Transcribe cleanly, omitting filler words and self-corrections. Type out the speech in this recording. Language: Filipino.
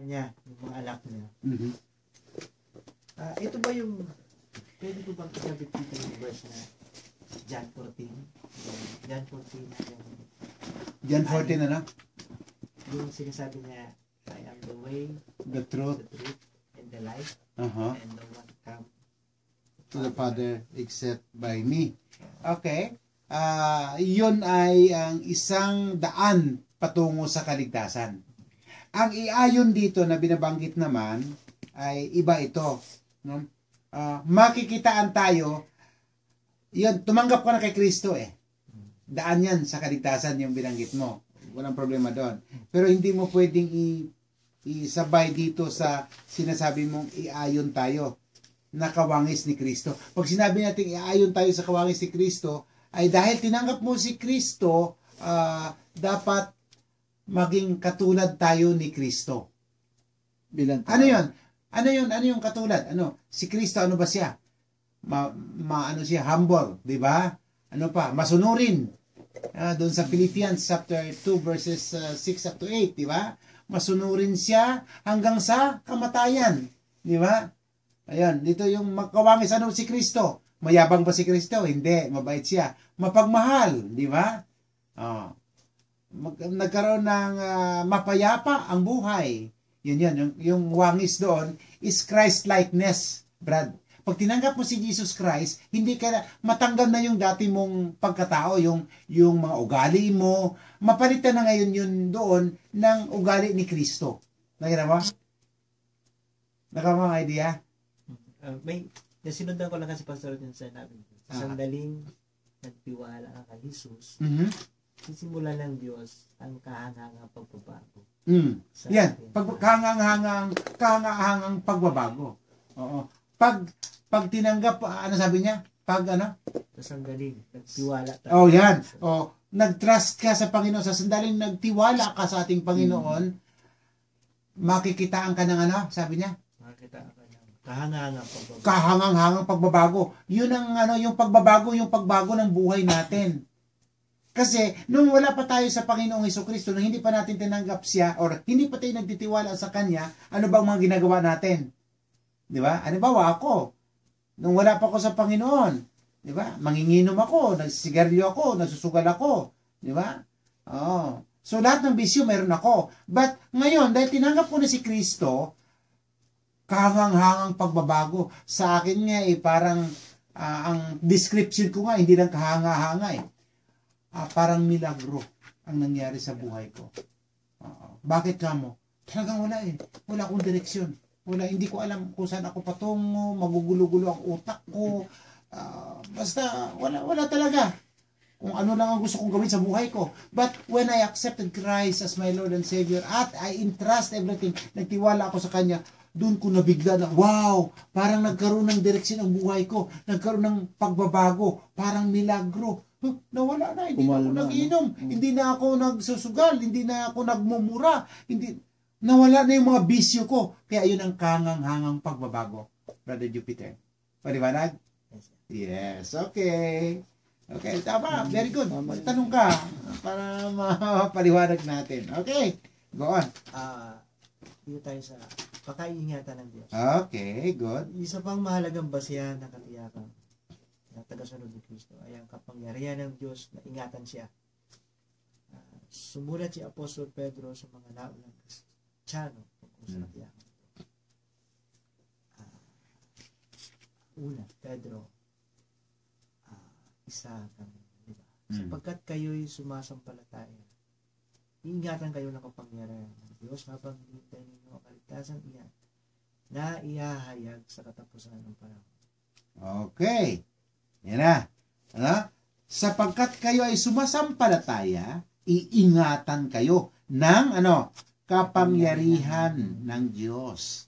niya, yung mga anak niya. Mhm. Ito ba yung, pwede ko bang kasabit dito yung verse na John 14? John 14, John 14, ano? yung sinasabi niya, I am the way, The truth, and the life, uh-huh, and no one come to the Father except by me. Okay. Yun ay ang isang daan patungo sa kaligtasan. Ang iayon dito na binabanggit naman ay iba ito. No? Makikitaan tayo, yun, tumanggap ka na kay Kristo eh. Daan yan sa kaligtasan yung binanggit mo. Walang problema doon. Pero hindi mo pwedeng isabay dito sa sinasabi mong iayon tayo na kawangis ni Kristo. Pag sinabi natin iayon tayo sa kawangis ni Kristo, ay dahil tinanggap mo si Kristo, dapat maging katulad tayo ni Kristo. Bilang Ano yun? Ano yun? Ano yung katulad? Ano? Si Kristo, ano ba siya? Ano siya? Humble, di ba? Ano pa? Masunurin. Doon sa Philippians chapter 2 verses 6 up to 8, di ba? Masunurin siya hanggang sa kamatayan. Di ba? Ayan, dito yung makawangis. Ano si Kristo? Mayabang ba si Kristo? Hindi. Mabait siya. Mapagmahal. Di ba? Nagkaroon ng mapayapa ang buhay. Yun. Yung wangis doon is Christ-likeness, Brad. Pag tinanggap mo si Jesus Christ, hindi ka matanggal na yung dati mong pagkatao, yung mga ugali mo. Mapalitan na ngayon yun doon ng ugali ni Kristo. Nakita mo? Nakama idea? Nasinundan ko lang kasi pastor yung sinabi. Sa sandaling nagtiwala ka kay Jesus, sisimula ng Diyos ang kahangangang pagbabago. Yan, kahangangang pagbabago. Oo. Pag tinanggap, ano sabi niya? Sa sandaling nagtiwala ka. Yan. Nag-trust ka sa Panginoon. Sa sandaling nagtiwala ka sa ating Panginoon, makikitaan ka ng ano? Sabi niya? Makikitaan ka ng kahangangang pagbabago. Kahangangang pagbabago. Yun ang yung pagbabago ng buhay natin. Kasi, nung wala pa tayo sa Panginoong Hesukristo, nung hindi pa natin tinanggap siya, or hindi pa tayo nagtitiwala sa Kanya, ano bang mga ginagawa natin? Di ba? Halimbawa ako, nung wala pa ako sa Panginoon, di ba? Manginginom ako, nagsisigarilyo ako, nagsusugal ako. Di ba? So, lahat ng bisyo meron ako. But, ngayon, dahil tinanggap ko na si Kristo, kahangang-hangang pagbabago. Sa akin nga, parang, ang description ko nga, hindi lang kahanga-hanga parang milagro ang nangyari sa buhay ko. Bakit ka mo? Talagang wala Wala akong direksyon. Hindi ko alam kung saan ako patungo, magugulo-gulo ang utak ko. Basta, wala talaga. Kung ano lang ang gusto kong gawin sa buhay ko. But when I accepted Christ as my Lord and Savior, at I entrust everything, nagtiwala ako sa Kanya, doon ko nabigla na, wow, parang nagkaroon ng direksyon ang buhay ko. Nagkaroon ng pagbabago, parang milagro. Nawala na, hindi na ako nag-inom, hindi na ako nagsusugal, hindi na ako nagmumura, nawala na yung mga bisyo ko. Kaya yun ang kahangang-hangang pagbabago, Brother Jupiter. Paliwanag? Yes, okay. Okay, tama, very good. Tanong ka para mapaliwanag natin. Okay, go on. Dito tayo sa pakaingatan ng Diyos. Okay, good. Isa pang mahalagang basihan ng katiyakan na tagasunod ni Kristo ay ang kapangyarihan ng Diyos na ingatan siya. Sumulat si Apostol Pedro sa mga naulang Kristiyano tungkol sa katiyakan. Una, Pedro, isa kang, di ba? Sapagkat kayo'y sumasampalataya, iingatan kayo ng kapangyarihan ng Diyos habang hinihintay ninyo ang kaligtasan iyan na ihahayag sa katapusan ng panahon. Okay. Yan na. Sapagkat kayo ay sumasampalataya, iingatan kayo ng kapangyarihan ng Diyos.